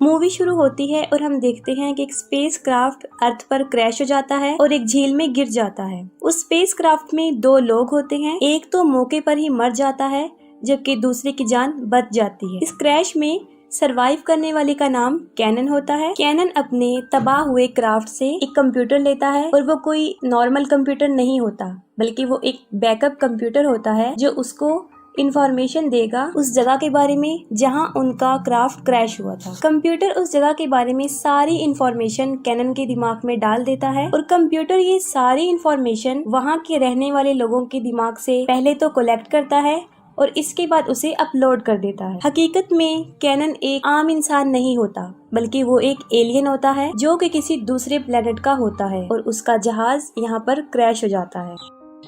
Movie शुरू होती है और हम देखते हैं कि एक स्पेस क्राफ्ट अर्थ पर क्रैश हो जाता है और एक झील में गिर जाता है। उस स्पेस क्राफ्ट में दो लोग होते हैं, एक तो मौके पर ही मर जाता है जबकि दूसरे की जान बच जाती है। इस क्रैश में सरवाइव करने वाले का नाम कैनन होता है। कैनन अपने तबाह हुए क्राफ्ट से एक कंप्यूटर लेता है और वो कोई नॉर्मल कंप्यूटर नहीं होता, बल्कि वो एक बैकअप कंप्यूटर होता है जो उसको इंफॉर्मेशन देगा उस जगह के बारे में जहां उनका क्राफ्ट क्रैश हुआ था। कंप्यूटर उस जगह के बारे में सारी इंफॉर्मेशन कैनन के दिमाग में डाल देता है और कंप्यूटर ये सारी इंफॉर्मेशन वहां के रहने वाले लोगों के दिमाग से पहले तो कलेक्ट करता है और इसके बाद उसे अपलोड कर देता है। हकीकत में कैनन एक आम इंसान नहीं होता, बल्कि वो एक एलियन होता है जो कि किसी दूसरे प्लेनेट का होता है और उसका जहाज यहाँ पर क्रैश हो जाता है।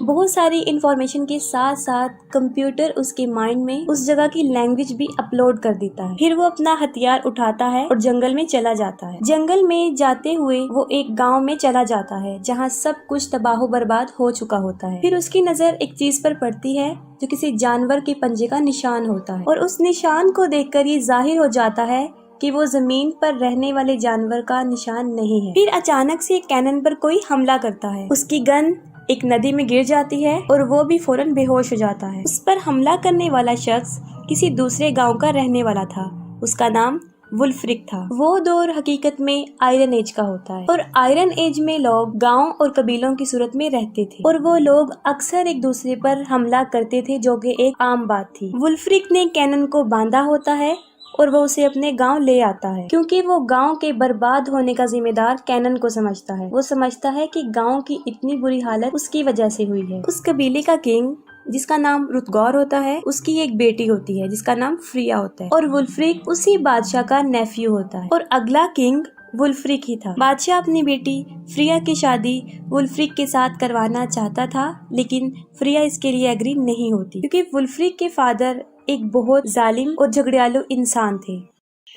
बहुत सारी इंफॉर्मेशन के साथ साथ कंप्यूटर उसके माइंड में उस जगह की लैंग्वेज भी अपलोड कर देता है। फिर वो अपना हथियार उठाता है और जंगल में चला जाता है। जंगल में जाते हुए वो एक गांव में चला जाता है जहां सब कुछ तबाह बर्बाद हो चुका होता है। फिर उसकी नजर एक चीज पर पड़ती है जो किसी जानवर के पंजे का निशान होता है और उस निशान को देखकर ये जाहिर हो जाता है कि वो जमीन पर रहने वाले जानवर का निशान नहीं है। फिर अचानक से कैनन पर कोई हमला करता है। उसकी गन एक नदी में गिर जाती है और वो भी फौरन बेहोश हो जाता है। उस पर हमला करने वाला शख्स किसी दूसरे गांव का रहने वाला था। उसका नाम वुल्फ्रिक था। वो दौर हकीकत में आयरन एज का होता है और आयरन एज में लोग गांव और कबीलों की सूरत में रहते थे और वो लोग अक्सर एक दूसरे पर हमला करते थे, जो कि एक आम बात थी। वुल्फ्रिक ने कैनन को बांधा होता है और वो उसे अपने गांव ले आता है, क्योंकि वो गांव के बर्बाद होने का जिम्मेदार कैनन को समझता है। वो समझता है कि गांव की इतनी बुरी हालत उसकी वजह से हुई है। उस कबीले का किंग जिसका नाम रुतगौर होता है, उसकी एक बेटी होती है जिसका नाम फ्रिया होता है और वुल्फ्रिक उसी बादशाह का नेफ्यू होता है और अगला किंग वुल्फ्रिक ही था। बादशाह अपनी बेटी फ्रिया की शादी वुल्फ्रिक के साथ करवाना चाहता था, लेकिन फ्रिया इसके लिए एग्री नहीं होती, क्योंकि वुल्फ्रिक के फादर एक बहुत जालिम और झगड़ियालू इंसान थे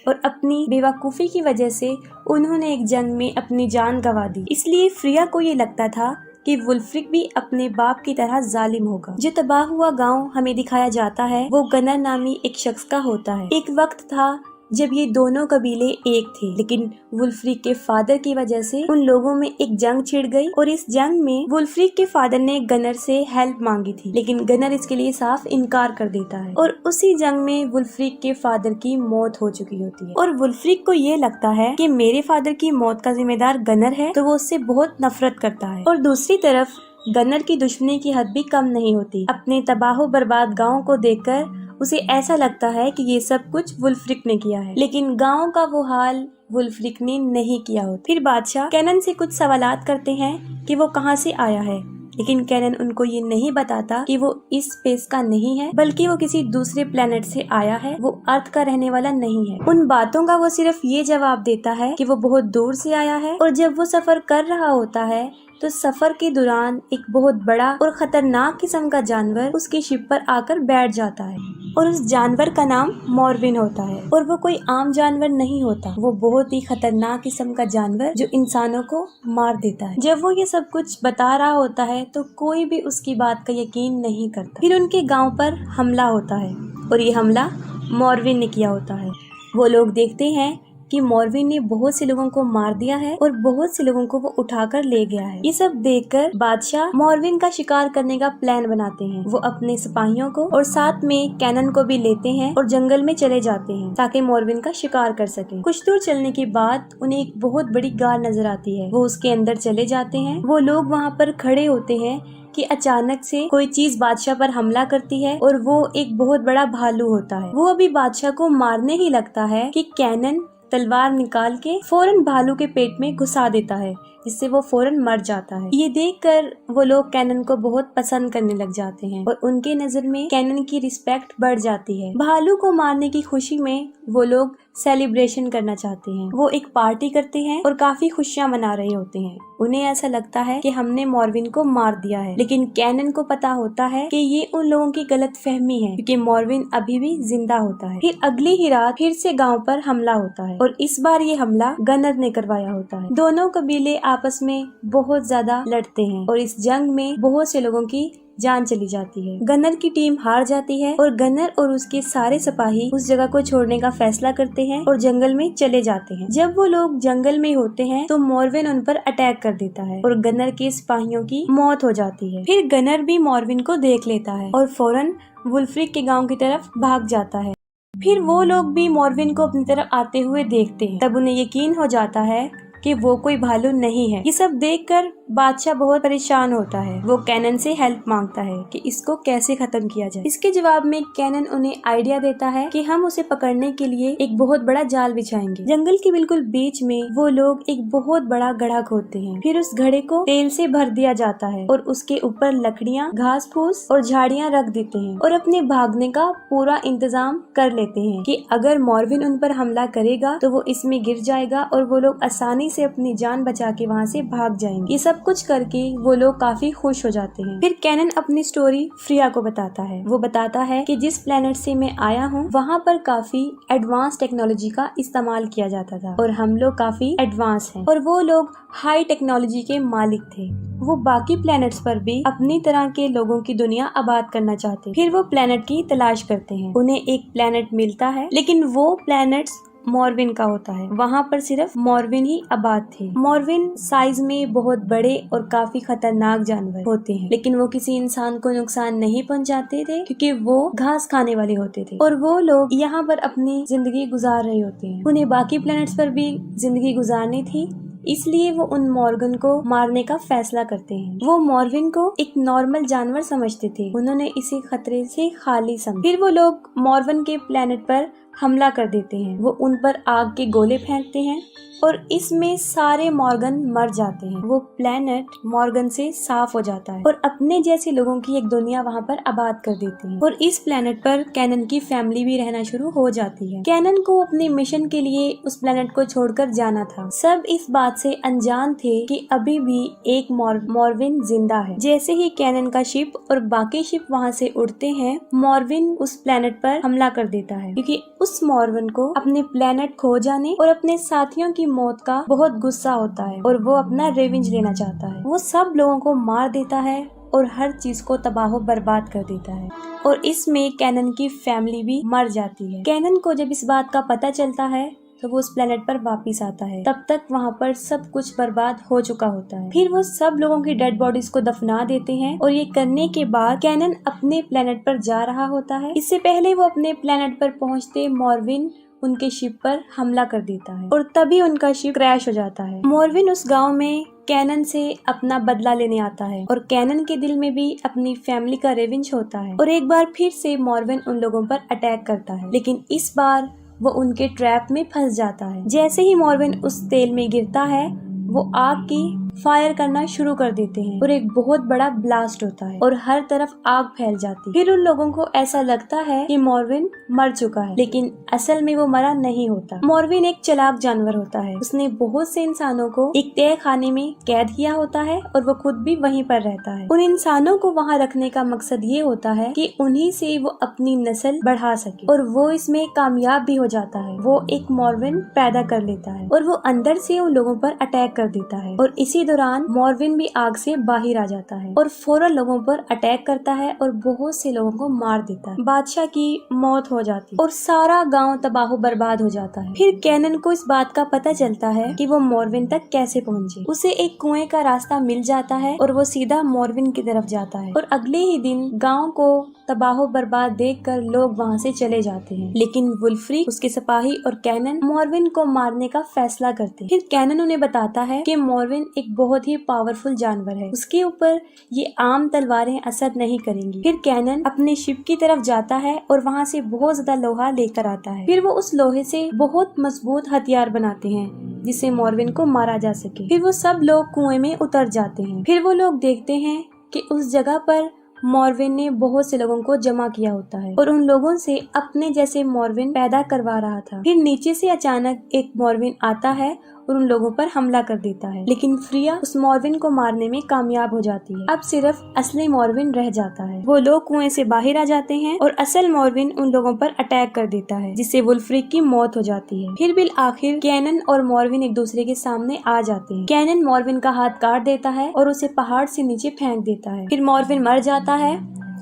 और अपनी बेवकूफ़ी की वजह से उन्होंने एक जंग में अपनी जान गंवा दी। इसलिए फ्रिया को ये लगता था कि वुल्फ्रिक भी अपने बाप की तरह जालिम होगा। जो तबाह हुआ गांव हमें दिखाया जाता है वो गनर नामी एक शख्स का होता है। एक वक्त था जब ये दोनों कबीले एक थे, लेकिन वुल्फ्रिक के फादर की वजह से उन लोगों में एक जंग छिड़ गई और इस जंग में वुल्फ्रिक के फादर ने गनर से हेल्प मांगी थी, लेकिन गनर इसके लिए साफ इनकार कर देता है और उसी जंग में वुल्फ्रिक के फादर की मौत हो चुकी होती है और वुल्फ्रिक को ये लगता है कि मेरे फादर की मौत का जिम्मेदार गनर है, तो वो उससे बहुत नफरत करता है। और दूसरी तरफ गनर की दुश्मनी की हद भी कम नहीं होती। अपने तबाह बर्बाद गाँव को देखकर उसे ऐसा लगता है कि ये सब कुछ वुल्फ्रिक ने किया है, लेकिन गांव का वो हाल वुल्फ्रिक ने नहीं किया होता। फिर बादशाह कैनन से कुछ सवालात करते हैं कि वो कहाँ से आया है, लेकिन कैनन उनको ये नहीं बताता कि वो इस स्पेस का नहीं है, बल्कि वो किसी दूसरे प्लेनेट से आया है, वो अर्थ का रहने वाला नहीं है। उन बातों का वो सिर्फ ये जवाब देता है कि वो बहुत दूर से आया है और जब वो सफर कर रहा होता है तो सफर के दौरान एक बहुत बड़ा और खतरनाक किस्म का जानवर उसकी शिप पर आकर बैठ जाता है और उस जानवर का नाम मॉर्विन होता है और वो कोई आम जानवर नहीं होता, वो बहुत ही खतरनाक किस्म का जानवर जो इंसानों को मार देता है। जब वो ये सब कुछ बता रहा होता है तो कोई भी उसकी बात का यकीन नहीं करता। फिर उनके गांव पर हमला होता है और ये हमला मॉर्विन ने किया होता है। वो लोग देखते हैं कि मॉर्विन ने बहुत से लोगों को मार दिया है और बहुत से लोगों को वो उठाकर ले गया है। ये सब देखकर बादशाह मॉर्विन का शिकार करने का प्लान बनाते हैं। वो अपने सिपाहियों को और साथ में कैनन को भी लेते हैं और जंगल में चले जाते हैं ताकि मॉर्विन का शिकार कर सकें। कुछ दूर चलने के बाद उन्हें एक बहुत बड़ी गार नजर आती है। वो उसके अंदर चले जाते हैं। वो लोग वहाँ पर खड़े होते हैं कि अचानक से कोई चीज बादशाह पर हमला करती है और वो एक बहुत बड़ा भालू होता है। वो अभी बादशाह को मारने ही लगता है कि कैनन तलवार निकाल के फौरन भालू के पेट में घुसा देता है, जिससे वो फौरन मर जाता है। ये देखकर वो लोग कैनन को बहुत पसंद करने लग जाते हैं और उनके नजर में कैनन की रिस्पेक्ट बढ़ जाती है। भालू को मारने की खुशी में वो लोग सेलिब्रेशन करना चाहते हैं। वो एक पार्टी करते हैं और काफी खुशियां मना रहे होते हैं। उन्हें ऐसा लगता है कि हमने मॉर्विन को मार दिया है, लेकिन कैनन को पता होता है कि ये उन लोगों की गलत फहमी है, क्योंकि मॉर्विन अभी भी जिंदा होता है। फिर अगली ही रात फिर से गांव पर हमला होता है और इस बार ये हमला गनर ने करवाया होता है। दोनों कबीले आपस में बहुत ज्यादा लड़ते हैं और इस जंग में बहुत से लोगों की जान चली जाती है। गनर की टीम हार जाती है और गनर और उसके सारे सिपाही उस जगह को छोड़ने का फैसला करते हैं और जंगल में चले जाते हैं। जब वो लोग जंगल में होते हैं तो मॉर्विन उन पर अटैक कर देता है और गनर के सिपाहियों की मौत हो जाती है। फिर गनर भी मॉर्विन को देख लेता है और फौरन वुल्फ्रिक के गांव की तरफ भाग जाता है। फिर वो लोग भी मॉर्विन को अपनी तरफ आते हुए देखते हैं। तब उन्हें यकीन हो जाता है कि वो कोई भालू नहीं है। ये सब देखकर बादशाह बहुत परेशान होता है। वो कैनन से हेल्प मांगता है कि इसको कैसे खत्म किया जाए। इसके जवाब में कैनन उन्हें आइडिया देता है कि हम उसे पकड़ने के लिए एक बहुत बड़ा जाल बिछाएंगे। जंगल के बिल्कुल बीच में वो लोग एक बहुत बड़ा गड्ढा खोदते हैं। फिर उस घड़े को तेल से भर दिया जाता है और उसके ऊपर लकड़ियाँ, घास फूस और झाड़ियाँ रख देते हैं और अपने भागने का पूरा इंतजाम कर लेते हैं कि अगर मॉर्विन उन पर हमला करेगा तो वो इसमें गिर जाएगा और वो लोग आसानी से अपनी जान बचा के वहाँ से भाग जाएंगे। ये सब कुछ करके वो लोग काफी खुश हो जाते हैं। फिर कैनन अपनी स्टोरी फ्रिया को बताता है। वो बताता है कि जिस प्लेनेट से मैं आया हूँ वहाँ पर काफी एडवांस टेक्नोलॉजी का इस्तेमाल किया जाता था और हम लोग काफी एडवांस हैं और वो लोग हाई टेक्नोलॉजी के मालिक थे। वो बाकी प्लैनेट्स पर भी अपनी तरह के लोगों की दुनिया आबाद करना चाहते। फिर वो प्लैनेट की तलाश करते हैं। उन्हें एक प्लैनेट मिलता है लेकिन वो प्लैनेट्स मॉर्विन का होता है। वहाँ पर सिर्फ मॉर्विन ही आबाद थे। मॉर्विन साइज में बहुत बड़े और काफी खतरनाक जानवर होते हैं लेकिन वो किसी इंसान को नुकसान नहीं पहुँचाते थे क्योंकि वो घास खाने वाले होते थे और वो लोग यहाँ पर अपनी जिंदगी गुजार रहे होते हैं। उन्हें बाकी प्लैनेट्स पर भी जिंदगी गुजारनी थी, इसलिए वो उन मॉर्गन को मारने का फैसला करते हैं। वो मॉर्विन को एक नॉर्मल जानवर समझते थे। उन्होंने इसे खतरे से खाली समझा। फिर वो लोग मॉर्विन के प्लेनेट पर हमला कर देते हैं। वो उन पर आग के गोले फेंकते हैं और इसमें सारे मॉर्गन मर जाते हैं। वो प्लेनेट मॉर्गन से साफ हो जाता है और अपने जैसे लोगों की एक दुनिया वहाँ पर आबाद कर देते हैं और इस प्लेनेट पर कैनन की फैमिली भी रहना शुरू हो जाती है। कैनन को अपने मिशन के लिए उस प्लेनेट को छोड़कर जाना था। सब इस बात से अनजान थे कि अभी भी एक मॉर्विन जिंदा है। जैसे ही कैनन का शिप और बाकी शिप वहाँ से उड़ते हैं, मॉर्विन उस प्लेनेट पर हमला कर देता है क्योंकि उस मॉर्विन को अपने प्लेनेट खो जाने और अपने साथियों की मौत का बहुत गुस्सा होता है और वो अपना रिवेंज लेना चाहता है। वो सब लोगों को मार देता है और हर चीज को तबाह बर्बाद कर देता है और इसमें कैनन की फैमिली भी मर जाती है। कैनन को जब इस बात का पता चलता है तो वो उस प्लेनेट पर वापस आता है। तब तक वहाँ पर सब कुछ बर्बाद हो चुका होता है। फिर वो सब लोगों की डेड बॉडीज को दफना देते हैं और ये करने के बाद कैनन अपने प्लेनेट पर जा रहा होता है। इससे पहले वो अपने प्लेनेट पर पहुँचते मॉर्विन उनके शिप पर हमला कर देता है और तभी उनका शिप क्रैश हो जाता है। मॉर्विन उस गांव में कैनन से अपना बदला लेने आता है और कैनन के दिल में भी अपनी फैमिली का रिवेंज होता है और एक बार फिर से मॉर्विन उन लोगों पर अटैक करता है लेकिन इस बार वो उनके ट्रैप में फंस जाता है। जैसे ही मॉर्विन उस तेल में गिरता है वो आग की फायर करना शुरू कर देते हैं और एक बहुत बड़ा ब्लास्ट होता है और हर तरफ आग फैल जाती है। फिर उन लोगों को ऐसा लगता है कि मॉर्विन मर चुका है लेकिन असल में वो मरा नहीं होता। मॉर्विन एक चालाक जानवर होता है। उसने बहुत से इंसानों को एक तय खाने में कैद किया होता है और वो खुद भी वहीं पर रहता है। उन इंसानों को वहाँ रखने का मकसद ये होता है कि उन्हीं से वो अपनी नस्ल बढ़ा सके और वो इसमें कामयाब भी हो जाता है। वो एक मॉर्विन पैदा कर लेता है और वो अंदर से उन लोगों पर अटैक कर देता है और इसी दौरान मॉर्विन भी आग से बाहर आ जाता है और फौरन लोगों पर अटैक करता है और बहुत से लोगों को मार देता है। बादशाह की मौत हो जाती है और सारा गांव तबाह बर्बाद हो जाता है। फिर कैनन को इस बात का पता चलता है कि वो मॉर्विन तक कैसे पहुंचे। उसे एक कुएं का रास्ता मिल जाता है और वो सीधा मॉर्विन की तरफ जाता है और अगले ही दिन गाँव को तबाह बर्बाद देखकर लोग वहाँ से चले जाते हैं लेकिन वुल्फ्रिक, उसके सिपाही और कैनन मॉर्विन को मारने का फैसला करते हैं। फिर कैनन उन्हें बताता है कि मॉर्विन एक बहुत ही पावरफुल जानवर है, उसके ऊपर ये आम तलवारें असर नहीं करेंगी। फिर कैनन अपने शिप की तरफ जाता है और वहाँ से बहुत ज्यादा लोहा लेकर आता है। फिर वो उस लोहे से बहुत मजबूत हथियार बनाते हैं जिससे मॉर्विन को मारा जा सके। फिर वो सब लोग कुएं में उतर जाते हैं। फिर वो लोग देखते हैं कि उस जगह पर मॉर्विन ने बहुत से लोगों को जमा किया होता है और उन लोगों से अपने जैसे मॉर्विन पैदा करवा रहा था। फिर नीचे से अचानक एक मॉर्विन आता है और उन लोगों पर हमला कर देता है, लेकिन फ्रिया उस मॉर्विन को मारने में कामयाब हो जाती है। अब सिर्फ असली मॉर्विन रह जाता है। वो लोग कुएं से बाहर आ जाते हैं और असल मॉर्विन उन लोगों पर अटैक कर देता है, जिससे वुल्फ्रिक की मौत हो जाती है। फिर बिल आखिर कैनन और मॉर्विन एक दूसरे के सामने आ जाते हैं। कैनन मॉर्विन का हाथ काट देता है और उसे पहाड़ से नीचे फेंक देता है। फिर मॉर्विन मर जाता है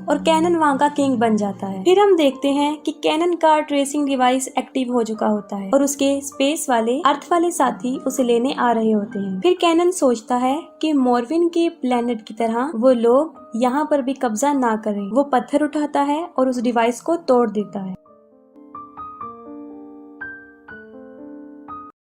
और कैनन वहाँ का किंग बन जाता है। फिर हम देखते हैं कि कैनन का ट्रेसिंग डिवाइस एक्टिव हो चुका होता है और उसके स्पेस वाले अर्थ वाले साथी उसे लेने आ रहे होते हैं। फिर कैनन सोचता है कि मॉर्विन के प्लेनेट की तरह वो लोग यहाँ पर भी कब्जा ना करें। वो पत्थर उठाता है और उस डिवाइस को तोड़ देता है।